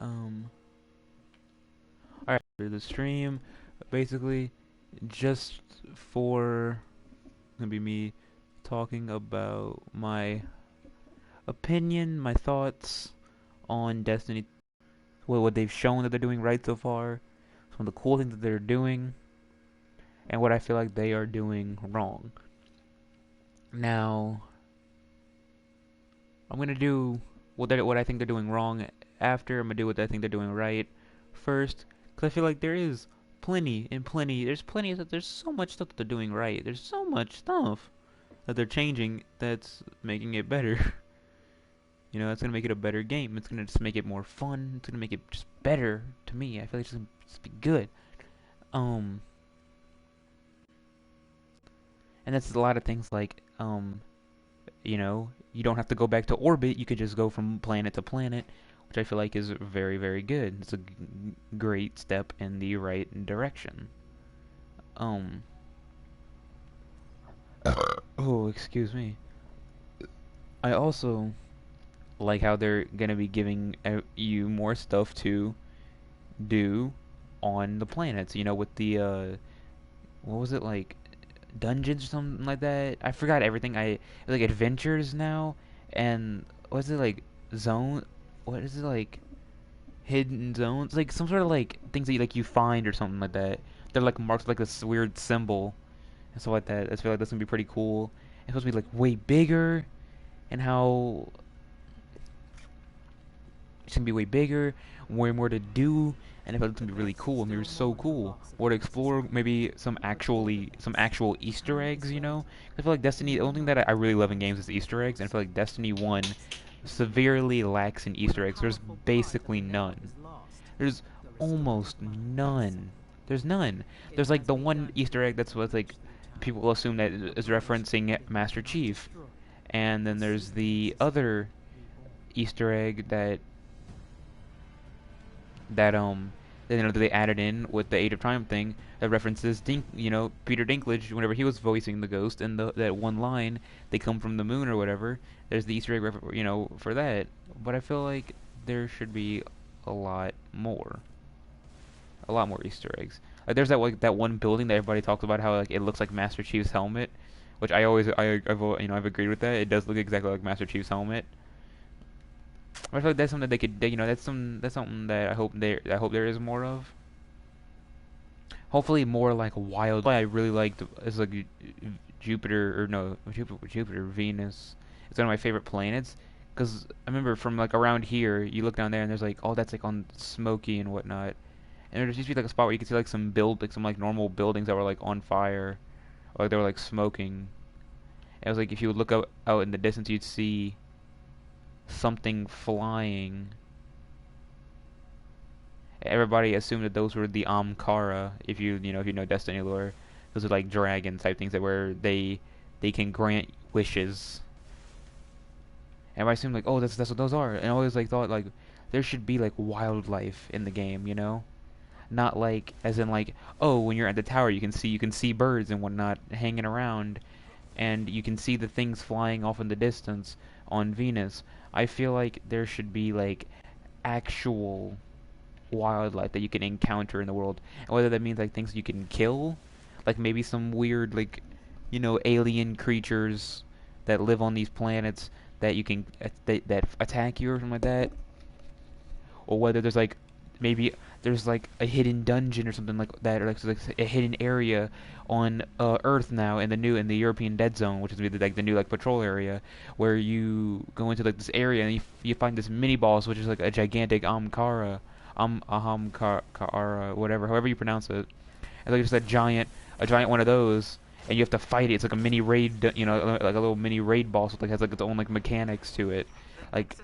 Um, Alright, for the stream, basically, just for gonna be me talking about my opinion, my thoughts on Destiny, what they've shown that they're doing right so far, some of the cool things that they're doing, and what I feel like they are doing wrong. Now, I'm gonna do what I think they're doing wrong after. I'm gonna do what I think they're doing right first, because I feel like there is there's so much stuff that they're doing right. There's so much stuff that they're changing that's making it better. That's gonna make it a better game. It's gonna just make it more fun. It's gonna make it just better to me. I feel like it's gonna just be good. Um, and that's a lot of things like you don't have to go back to orbit. You could just go from planet to planet, which I feel like is very, very good. It's a great step in the right direction. Um, oh, excuse me. I also like how they're gonna be giving you more stuff to do on the planets. With the what was it like dungeons or something like that? I forgot everything. Like adventures now, and what's it like zone? What is it like? Hidden zones, like some sort of like things that you find or something like that. They're like marked like this weird symbol and stuff like that. I feel like that's gonna be pretty cool. It's supposed to be like way bigger, and how it's gonna be way bigger, way more to do, and I feel like it's gonna be really cool. I mean, it's so cool. Or to explore maybe some actual Easter eggs. I feel like Destiny. The only thing that I really love in games is Easter eggs, and I feel like Destiny 1 severely lacks in Easter eggs. There's basically none. There's almost none. There's none. There's like the one Easter egg that's what like people will assume that is referencing Master Chief, and then there's the other Easter egg that they added in with the Age of Triumph thing that references Peter Dinklage whenever he was voicing the Ghost and that one line they come from the moon or whatever. There's the Easter egg for that. But I feel like there should be a lot more. A lot more Easter eggs. Like there's that one building that everybody talks about how like it looks like Master Chief's helmet, which I've agreed with that. It does look exactly like Master Chief's helmet. I feel like that's something they could that's something that I hope there is more of. Hopefully more like wild. What I really liked is like Jupiter or no Jupiter Venus. It's one of my favorite planets. Because I remember from like around here, you look down there and there's like, oh, that's like on Smoky and whatnot. And there used to be like a spot where you could see like some like normal buildings that were like on fire, or like they were like smoking. It was like if you would look out in the distance, you'd see something flying. Everybody assumed that those were the Amkara. If you know Destiny lore, those are like dragon type things that where they can grant wishes. And I assumed like, oh, that's what those are. And I always like thought like there should be like wildlife in the game. Not like as in like, oh, when you're at the tower you can see birds and whatnot hanging around, and you can see the things flying off in the distance on Venus. I feel like there should be like actual wildlife that you can encounter in the world, and whether that means like things you can kill, like maybe some weird like alien creatures that live on these planets that you can that attack you or something like that, or whether there's like maybe there's like a hidden dungeon or something like that, or like a hidden area on Earth now in the European Dead Zone, which is like the new like patrol area, where you go into like this area and you find this mini boss, which is like a gigantic Amkara, Ahamkara, whatever, however you pronounce it. It's like just a giant one of those, and you have to fight it. It's like a mini raid, like a little mini raid boss with like has like its own like mechanics to it. Like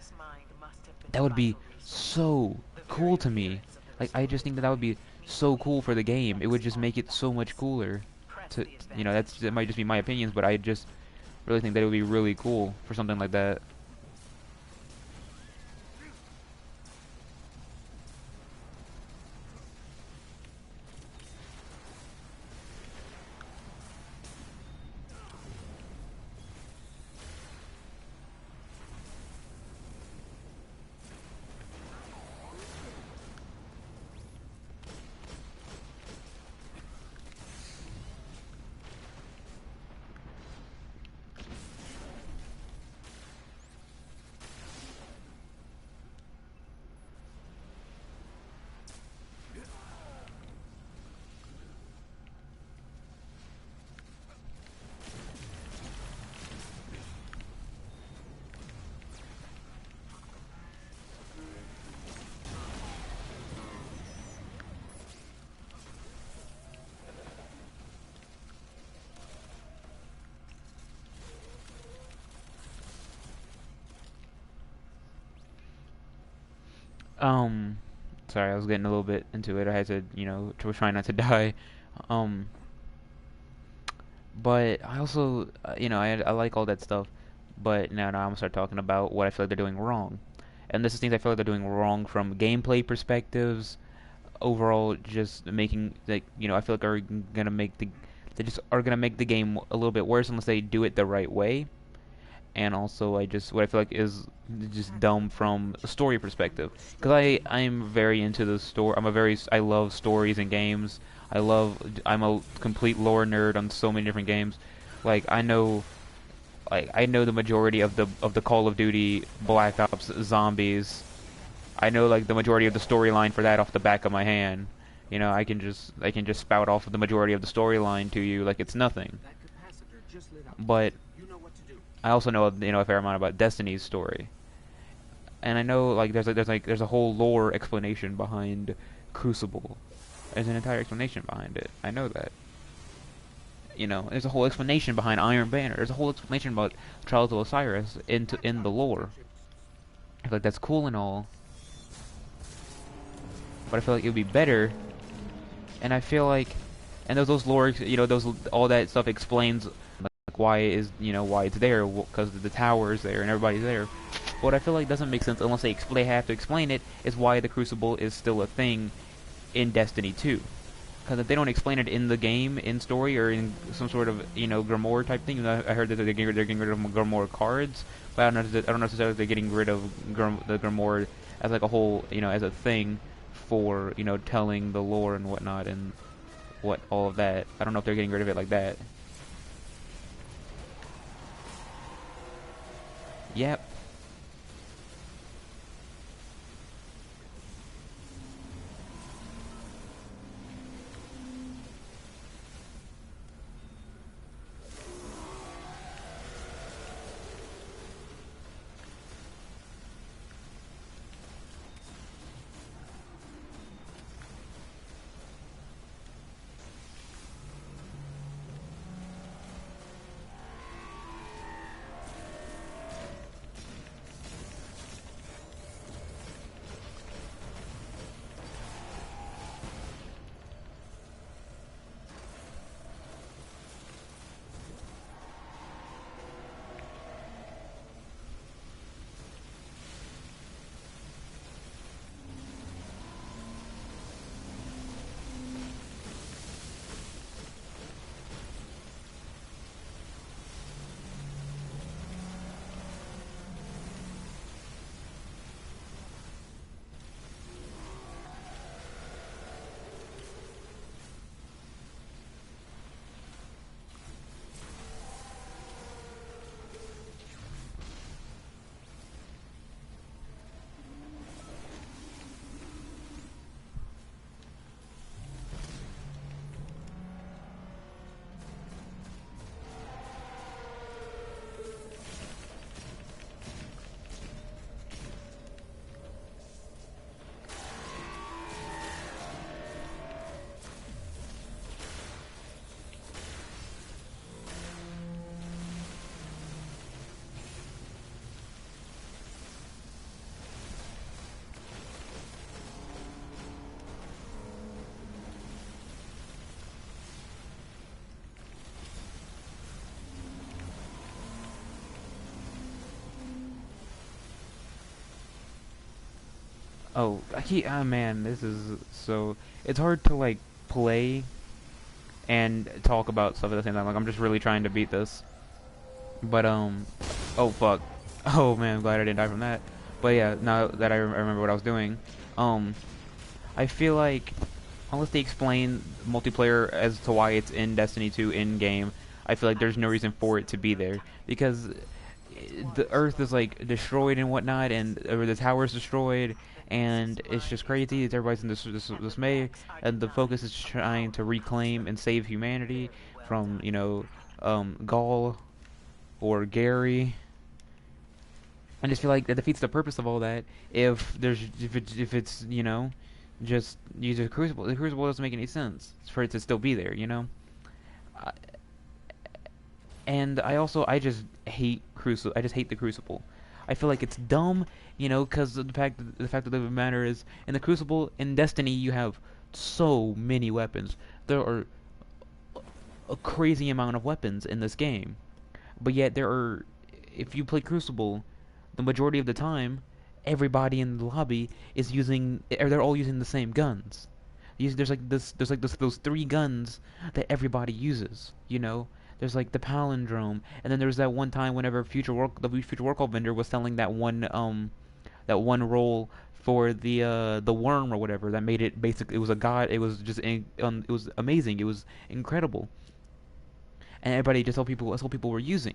that would be so cool to me. Like I just think that would be so cool for the game. It would just make it so much cooler. That might just be my opinions, but I just really think that it would be really cool for something like that. Um, sorry, I was getting a little bit into it. I had to, to try not to die. Um, but I also, I like all that stuff. But now I'm gonna start talking about what I feel like they're doing wrong. And this is things I feel like they're doing wrong from gameplay perspectives, overall just making like I feel like are gonna make they just are gonna make the game a little bit worse unless they do it the right way. And also I just what I feel like is just dumb from a story perspective because I'm very into the story. I love stories and games. I'm a complete lore nerd on so many different games. Like I know the majority of the Call of Duty Black Ops zombies. I know like the majority of the storyline for that off the back of my hand. I can just spout off the majority of the storyline to you like it's nothing. But I also know a fair amount about Destiny's story, and I know like there's a whole lore explanation behind Crucible. There's an entire explanation behind it. I know that. There's a whole explanation behind Iron Banner. There's a whole explanation about Trials of Osiris in the lore. I feel like that's cool and all, but I feel like it would be better. And I feel like, and those lore, those all that stuff explains like why it is, why it's there, because the tower is there and everybody's there. But what I feel like doesn't make sense unless they have to explain it is why the Crucible is still a thing in Destiny 2. Because if they don't explain it in the game, in story, or in some sort of Grimoire type thing, I heard that they're getting rid of Grimoire cards, but I don't necessarily if they're getting rid of the Grimoire as like a whole, as a thing for telling the lore and whatnot and what all of that. I don't know if they're getting rid of it like that. Yep. Oh man, this is so. It's hard to like play and talk about stuff at the same time. Like I'm just really trying to beat this. But oh fuck. Oh man, I'm glad I didn't die from that. But yeah, now that I remember what I was doing, um, I feel like unless they explain multiplayer as to why it's in Destiny 2 in game, I feel like there's no reason for it to be there because the Earth is like destroyed and whatnot, and or the tower's destroyed, and it's just crazy. Everybody's in this dismay, and the focus is trying to reclaim and save humanity from Gaul or Gary. I just feel like that defeats the purpose of all that if it's just use a crucible. The crucible doesn't make any sense for it to still be there. And I just hate crucible. I just hate the crucible. I feel like it's dumb, you know, because the fact of the matter is, in the Crucible, in Destiny, you have so many weapons. There are a crazy amount of weapons in this game, but yet there are. If you play Crucible, the majority of the time, everybody in the lobby is using, or they're all using the same guns. There's like those three guns that everybody uses. You know, there's like the palindrome, and then there's that one time whenever the Future World vendor was selling that one roll for the worm or whatever that made it basically, it was a god. It was just it was amazing. It was incredible, and everybody just that's all people were using.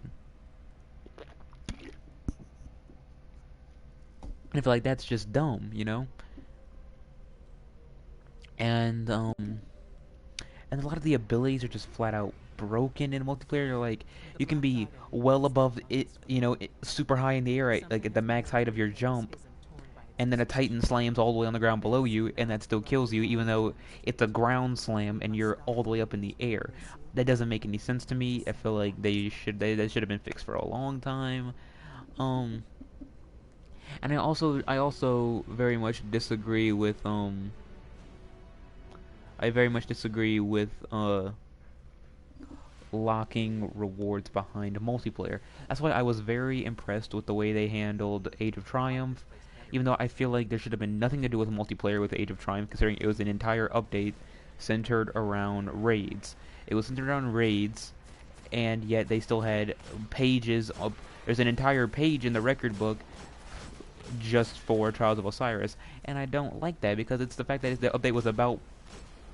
And I feel like that's just dumb, you know. And and a lot of the abilities are just flat out broken in multiplayer. Like, you can be well above it, you know, super high in the air, right? Like at the max height of your jump, and then a Titan slams all the way on the ground below you, and that still kills you, even though it's a ground slam and you're all the way up in the air. That doesn't make any sense to me. I feel like they should have been fixed for a long time. Um, and I also very much disagree with I very much disagree with locking rewards behind multiplayer. That's why I was very impressed with the way they handled Age of Triumph, even though I feel like there should have been nothing to do with multiplayer with Age of Triumph, considering it was an entire update centered around raids. It was centered around raids, and yet they still had pages of. There's an entire page in the record book just for Trials of Osiris, and I don't like that because it's the fact that the update was about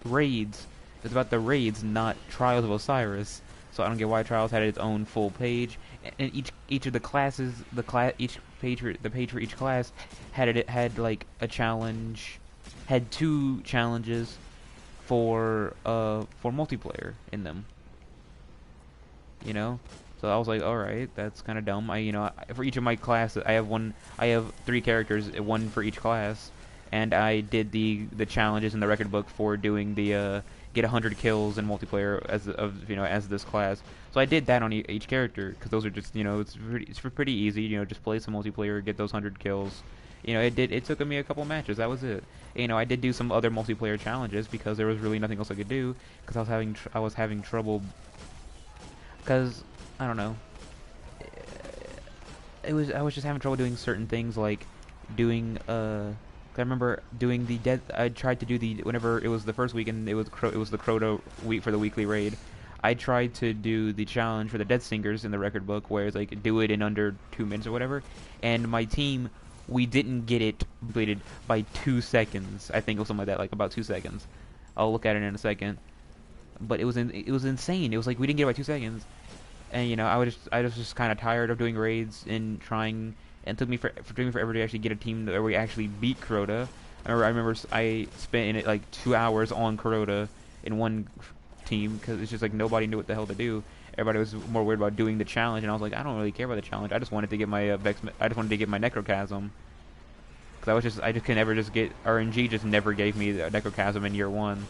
raids. It's about the raids, not Trials of Osiris. So I don't get why Trials had its own full page. And each of the classes, each page the page for each class had like a challenge, had two challenges for multiplayer in them. You know, so I was like, all right, that's kind of dumb. For each of my classes, I have three characters, one for each class, and I did the challenges in the record book for doing the get 100 kills in multiplayer as this class. So I did that on each character because those are just, it's pretty easy. Just play some multiplayer, get those 100 kills. It took me a couple matches. That was it. I did do some other multiplayer challenges because there was really nothing else I could do because I was having trouble because I don't know. I was just having trouble doing certain things like doing I remember doing the dead. I tried to do whenever it was the first weekend. It was the Crota week for the weekly raid. I tried to do the challenge for the Death Singers in the record book, where it's like do it in under 2 minutes or whatever. And my team, we didn't get it completed by 2 seconds. I think it was something like that, like about 2 seconds. I'll look at it in a second. But it was insane. It was like we didn't get it by 2 seconds, and I was just kind of tired of doing raids and trying. And it took me forever to actually get a team where we actually beat Crota. I remember I spent in it like 2 hours on Crota in one team because it's just like nobody knew what the hell to do. Everybody was more worried about doing the challenge, and I was like, I don't really care about the challenge. I just wanted to get my I just wanted to get my Necrochasm because I just can never just get RNG. Just never gave me the Necrochasm in year one.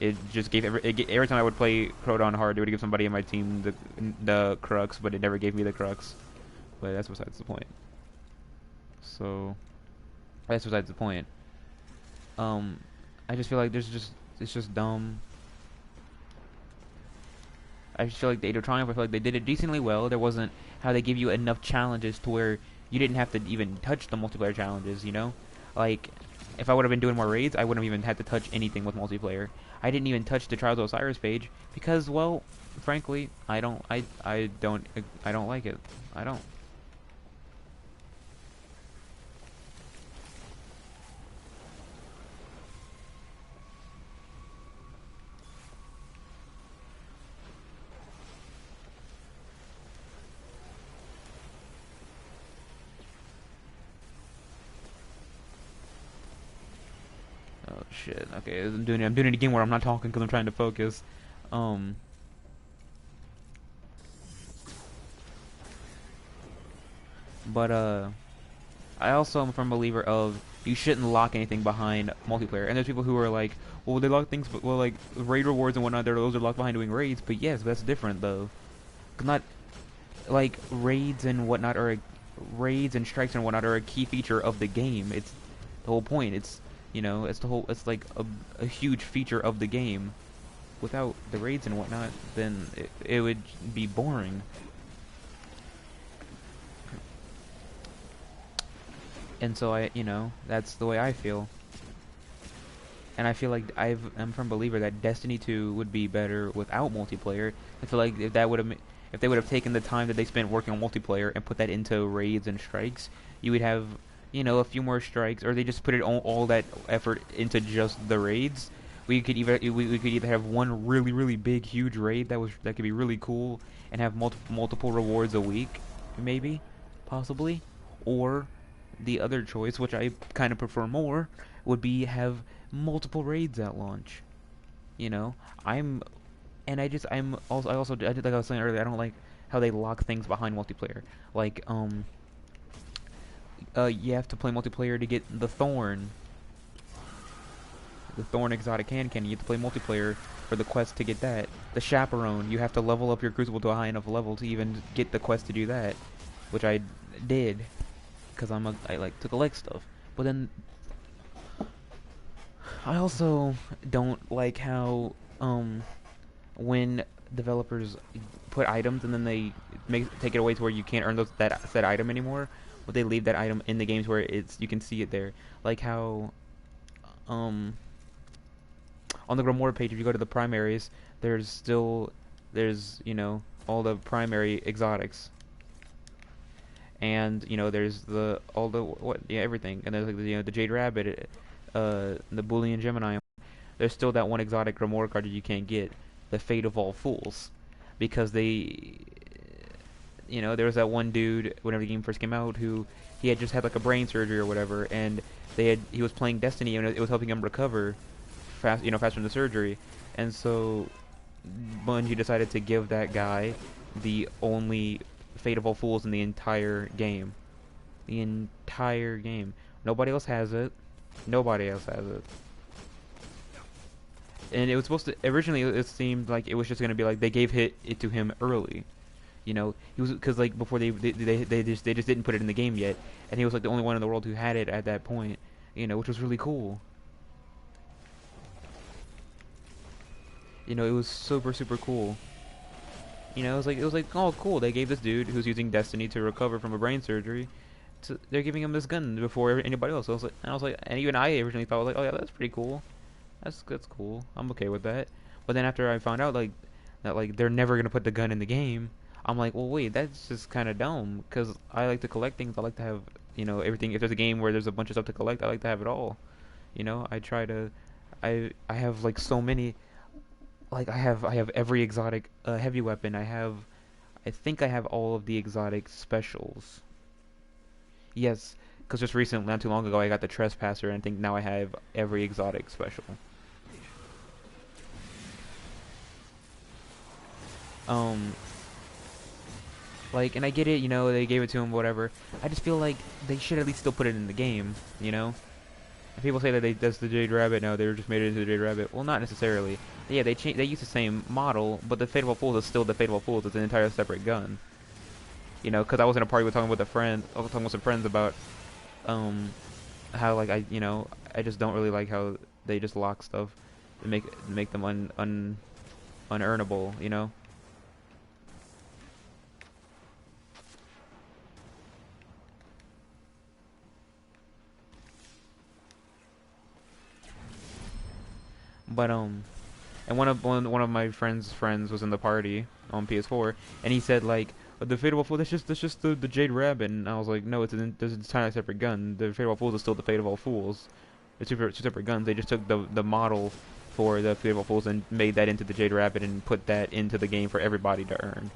It just gave every time I would play Crota on hard, it would give somebody in my team the Crux, but it never gave me the Crux. But that's besides the point. So that's besides the point. I just feel like it's just dumb. I just feel like the Age of Triumph, I feel like they did it decently well. There wasn't how they give you enough challenges to where you didn't have to even touch the multiplayer challenges, Like, if I would have been doing more raids, I wouldn't have even had to touch anything with multiplayer. I didn't even touch the Trials of Osiris page because, well, frankly, I don't like it. I don't. Oh shit. Okay, I'm doing it again where I'm not talking because I'm trying to focus. Um. But I also am a firm believer of you shouldn't lock anything behind multiplayer. And there's people who are like, well, they lock things, but well, like raid rewards and whatnot, those are locked behind doing raids. But yes, that's different though. 'Cause not like raids and whatnot are raids and strikes and whatnot are a key feature of the game. It's the whole point. It's it's the whole. It's like a huge feature of the game. Without the raids and whatnot, then it would be boring. And so that's the way I feel. And I feel like I'm a firm believer that Destiny 2 would be better without multiplayer. I feel like if they would have taken the time that they spent working on multiplayer and put that into raids and strikes, you would have, a few more strikes, or they just put all that effort into just the raids. We could either have one really really big huge raid that could be really cool and have multiple rewards a week, maybe, possibly, or the other choice, which I kind of prefer more, would be have multiple raids at launch. You know, I'm, and I also, I did like I was saying earlier, I don't like how they lock things behind multiplayer. Like, you have to play multiplayer to get the Thorn exotic hand cannon. You have to play multiplayer for the quest to get that. The Chaperone, you have to level up your Crucible to a high enough level to even get the quest to do that, which I did, because I like to collect stuff. But then I also don't like how when developers put items and then they take it away to where you can't earn that said item anymore, but they leave that item in the games where you can see it there. Like how um on the Grimoire page, if you go to the primaries, there's all the primary exotics, and there's everything, and there's like the Jade Rabbit, the Boolean Gemini. There's still that one exotic Grimoire card that you can't get, the Fate of All Fools, because there was that one dude whenever the game first came out who he had just had like a brain surgery or whatever, and he was playing Destiny and it was helping him recover faster than the surgery, and so Bungie decided to give that guy the only Fate of All Fools in the entire game. The entire game. Nobody else has it. Nobody else has it. And it was supposed to originally. It seemed like it was just gonna be like they gave it to him early. He was because like before they just didn't put it in the game yet, and he was like the only one in the world who had it at that point. Which was really cool. It was super super cool. It was like oh cool. They gave this dude who's using Destiny to recover from a brain surgery. They're giving him this gun before anybody else. And even I originally thought like, oh yeah, that's pretty cool. That's cool. I'm okay with that. But then after I found out that they're never gonna put the gun in the game, I'm like, well wait, that's just kind of dumb. Cause I like to collect things. I like to have everything. If there's a game where there's a bunch of stuff to collect, I like to have it all. I try to. I have like so many. Like I have every exotic heavy weapon. I think I have all of the exotic specials. Yes, because just recently, not too long ago, I got the Trespasser, and I think now I have every exotic special. Um, and I get it, they gave it to him, whatever. I just feel like they should at least still put it in the game, And people say that that's the Jade Rabbit. No, they just made it into the Jade Rabbit. Well, not necessarily. Yeah, they use the same model, but the Fatal Fools is still the Fatal Fools. It's an entire separate gun. Because I was in a party with talking with a friend, I was talking with some friends about how like I just don't really like how they just lock stuff and make them unearnable. But and one of my friends was in the party on PS4, and he said like the Fatal Fool that's just the Jade Rabbit, and I was like, no, there's an entirely separate gun. The Fatal Fools is still the Fate of All Fools. It's two separate guns. They just took the model for the Fate of All Fools and made that into the Jade Rabbit and put that into the game for everybody to earn.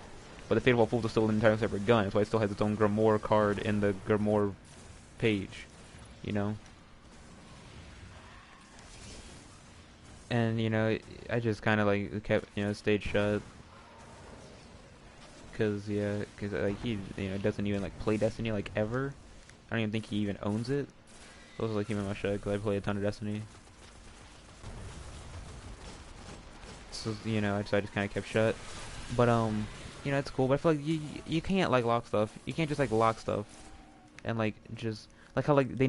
But the Fate of All Fools is still an entirely separate gun. That's why it still has its own Grimoire card in the Grimoire page. You know. And I just kind of like kept stayed shut, cause like he doesn't even like play Destiny like ever. I don't even think he even owns it. So I was like keeping my shut cause I play a ton of Destiny. So I just kind of kept shut. But it's cool. But I feel like you can't like lock stuff. You can't just like lock stuff. and like just like how like they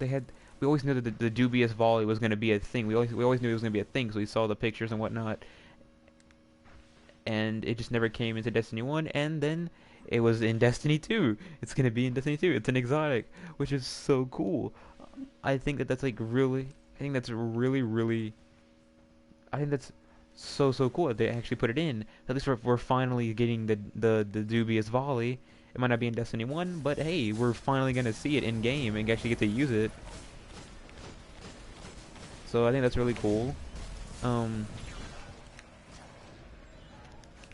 had we always knew that the dubious volley was going to be a thing. We always knew it was going to be a thing, so we saw the pictures and whatnot, and it just never came into Destiny 1, and then it was in Destiny 2. It's going to be in Destiny 2. It's an exotic, which is so cool. I think that that's like really I think that's really really I think that's so cool that they actually put it in. At least we're finally getting the dubious volley. It might not be in Destiny 1, but hey, we're finally gonna see it in game and actually get to use it. So I think that's really cool. Um,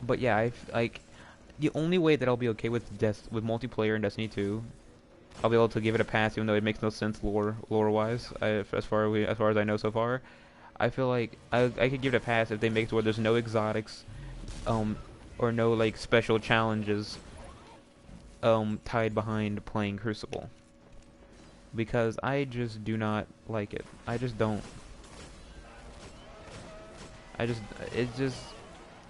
but yeah, like the only way that I'll be okay with with multiplayer in Destiny 2, I'll be able to give it a pass, even though it makes no sense lore wise. As far as I know so far, I feel like I could give it a pass if they make it where there's no exotics, um, or no like special challenges tied behind playing Crucible, because I just do not like it. I just don't. I just it just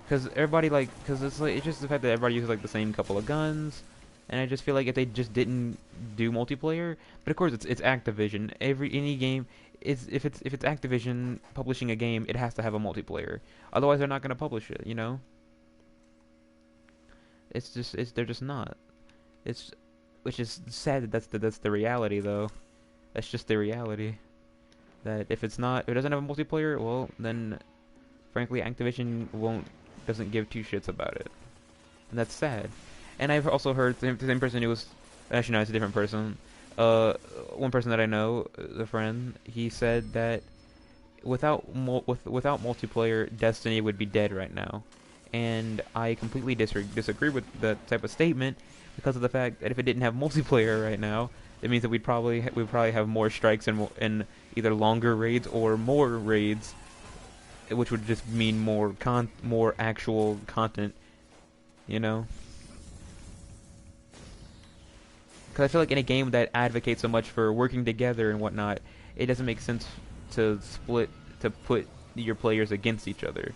because everybody like because it's just the fact that everybody uses like the same couple of guns, and I just feel like if they just didn't do multiplayer, but of course it's Activision. Any game is if it's Activision publishing a game, it has to have a multiplayer. Otherwise, they're not gonna publish it. You know, they're just not. It's which is sad that that's the reality though. That's just the reality. That if it doesn't have a multiplayer, well then frankly Activision doesn't give two shits about it. And that's sad. And I've also heard the same person who was actually no, it's a different person. One person that I know, a friend, he said that without multiplayer, Destiny would be dead right now. And I completely disagree with that type of statement because of the fact that if it didn't have multiplayer right now, it means that we'd probably have more strikes and either longer raids or more raids, which would just mean more actual content, you know? Because I feel like in a game that advocates so much for working together and whatnot, it doesn't make sense to put your players against each other.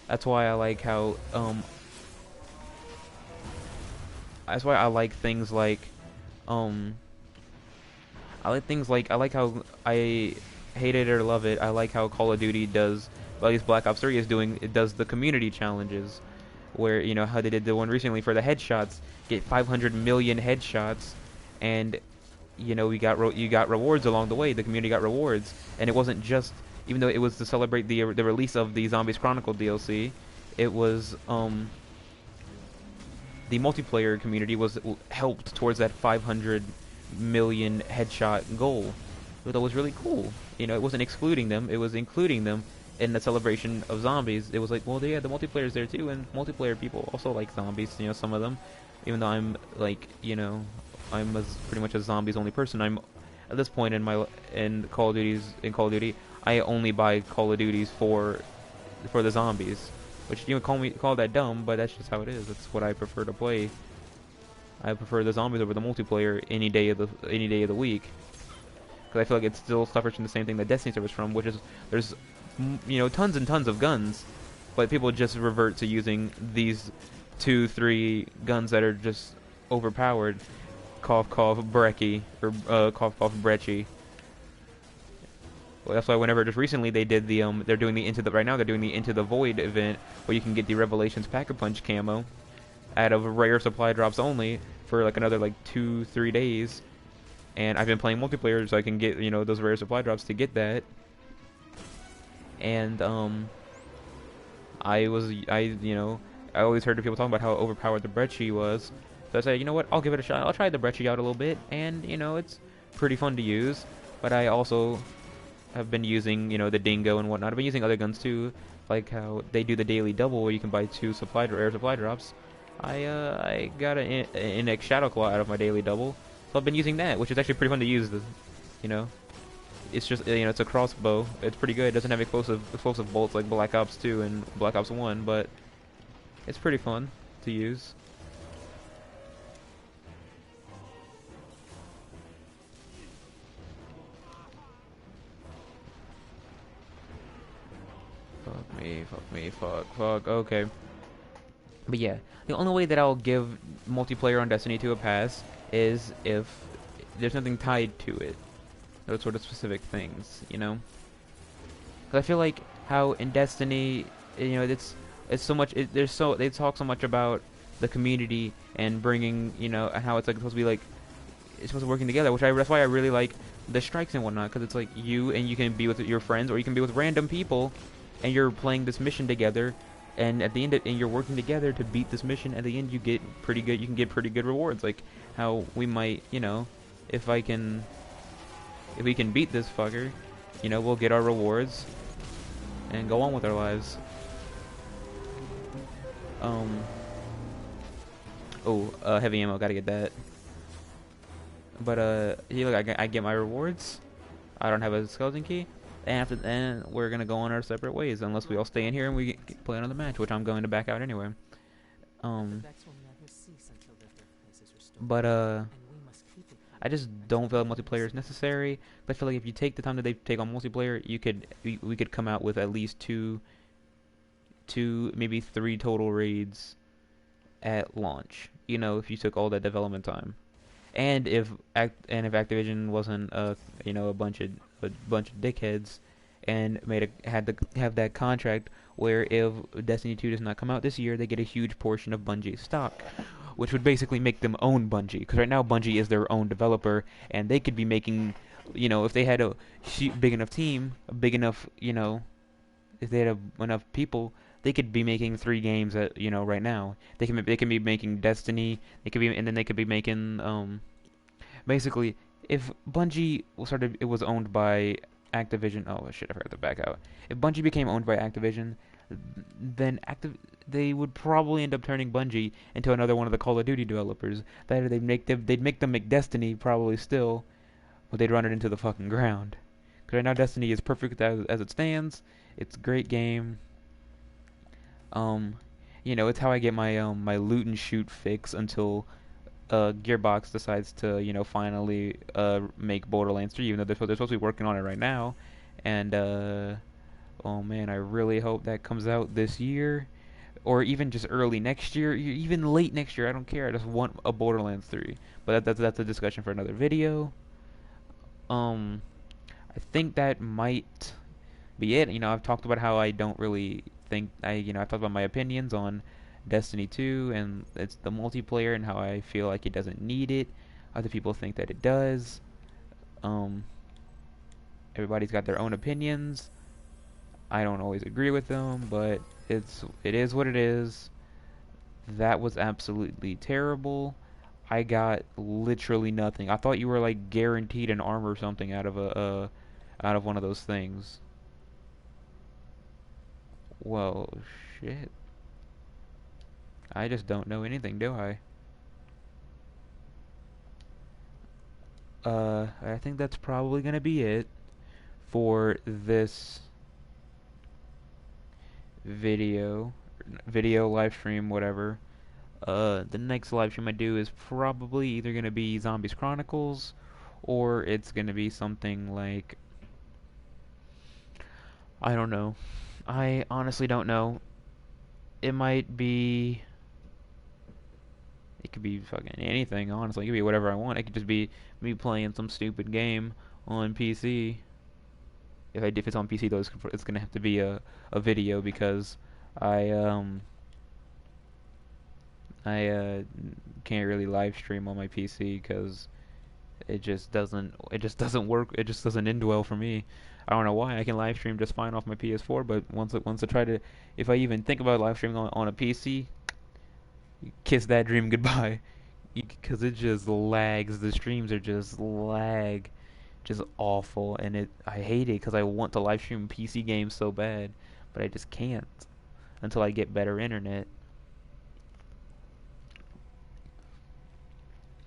That's why I like how that's why I like things like um I like how I hate it or love it. I like how Call of Duty does, well, at least Black Ops 3 is doing, it does the community challenges, where you know how they did the one recently for the headshots, get 500 million headshots, and you know you got rewards along the way. The community got rewards, and it wasn't just, even though it was to celebrate the release of the Zombies Chronicle DLC, it was the multiplayer community was helped towards that 500 million headshot goal. That was really cool. You know, it wasn't excluding them; it was including them in the celebration of zombies. It was like, well, yeah, the multiplayer's there too, and multiplayer people also like zombies. You know, some of them, even though I'm like, you know, pretty much a zombies only person. I'm at this point in Call of Duty, I only buy Call of Duties for the zombies, which you know call that dumb, but that's just how it is. That's what I prefer to play. I prefer the zombies over the multiplayer any day of the week, because I feel like it still suffers from the same thing that Destiny suffers from, which is there's you know tons and tons of guns, but people just revert to using these 2-3 guns that are just overpowered. Cough cough brecci or cough cough brecci. Well, that's why whenever just recently they did the they're doing the right now they're doing the Into the Void event where you can get the Revelations Pack-a-Punch camo out of rare supply drops only for like another like 2-3 days. And I've been playing multiplayer so I can get, you know, those rare supply drops to get that. And I you know, I always heard people talking about how overpowered the Brecci was. So I said, you know what, I'll give it a shot. I'll try the Brecci out a little bit, and you know, it's pretty fun to use. But I also have been using, you know, the Dingo and whatnot. I've been using other guns too, like how they do the daily double where you can buy 2 rare supply drops. I got an Inex Shadowclaw out of my daily double, so I've been using that, which is actually pretty fun to use. You know, it's just, you know, it's a crossbow. It's pretty good. It doesn't have explosive bolts like Black Ops 2 and Black Ops 1, but it's pretty fun to use. Fuck. Okay. But yeah, the only way that I'll give multiplayer on Destiny 2 a pass is if there's nothing tied to it. Those sort of specific things, you know? 'Cause I feel like how in Destiny, it's so much. They talk so much about the community and bringing, and how it's like supposed to be like it's supposed to be working together. That's why I really like the strikes and whatnot, because it's like you can be with your friends or you can be with random people, and you're playing this mission together. And at the end, and you're working together to beat this mission. At the end, you get pretty good. You can get pretty good rewards, like how we might, if I can, if we can beat this fucker, we'll get our rewards and go on with our lives. Um. Oh, heavy ammo. Gotta get that. But here, look, I get my rewards. I don't have a skeleton key, and after then, we're gonna go on our separate ways unless we all stay in here and we play another match, which I'm going to back out anyway. Um. But I just don't feel like multiplayer is necessary. But I feel like if you take the time that they take on multiplayer, we could come out with at least two, maybe three total raids at launch. If you took all that development time, and if Activision wasn't a bunch of dickheads and had to have that contract where if Destiny 2 does not come out this year, they get a huge portion of Bungie's stock, which would basically make them own Bungie. Because right now Bungie is their own developer, and they could be making, if they had a big enough team, a big enough, if they had enough people, they could be making 3 games right now. They can be making Destiny. They could be making basically, if Bungie it was owned by Activision. Oh shit, I forgot to back out. If Bungie became owned by Activision, then they would probably end up turning Bungie into another one of the Call of Duty developers. They'd make them make Destiny probably still, but they'd run it into the fucking ground. Because right now Destiny is perfect as it stands. It's a great game. Um, it's how I get my loot and shoot fix until Gearbox decides to, finally make Borderlands 3, even though they're supposed to be working on it right now. And oh man, I really hope that comes out this year, or even just early next year, even late next year. I don't care. I just want a Borderlands 3. But that's a discussion for another video. Um, I think that might be it. I've talked about how I don't really think I've talked about my opinions on Destiny 2 and it's the multiplayer and how I feel like it doesn't need it. Other people think that it does. Um, Everybody's got their own opinions. I don't always agree with them, but it is what it is. That was absolutely terrible. I got literally nothing. I thought you were like guaranteed an armor or something out of out of one of those things. Well, shit. I just don't know anything, do I? I think that's probably gonna be it for this video live stream, whatever. The next live stream I do is probably either gonna be Zombies Chronicles, or it's gonna be something like, I don't know. I honestly don't know. It might be. It could be fucking anything, honestly. It could be whatever I want. It could just be me playing some stupid game on PC. If it's on PC though, it's gonna have to be a video because I I can't really live stream on my PC because it just doesn't work. It just doesn't end well for me. I don't know why. I can live stream just fine off my PS4, but once I try to, if I even think about live streaming on a PC, kiss that dream goodbye. Because it just lags. The streams are just lag, just awful, and I hate it because I want to live stream PC games so bad, but I just can't until I get better internet.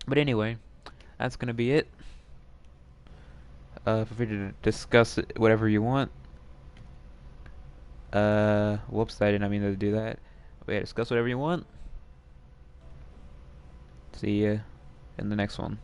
But anyway, that's gonna be it. Feel free to discuss whatever you want. Whoops, I didn't mean to do that. But yeah, discuss whatever you want. See ya in the next one.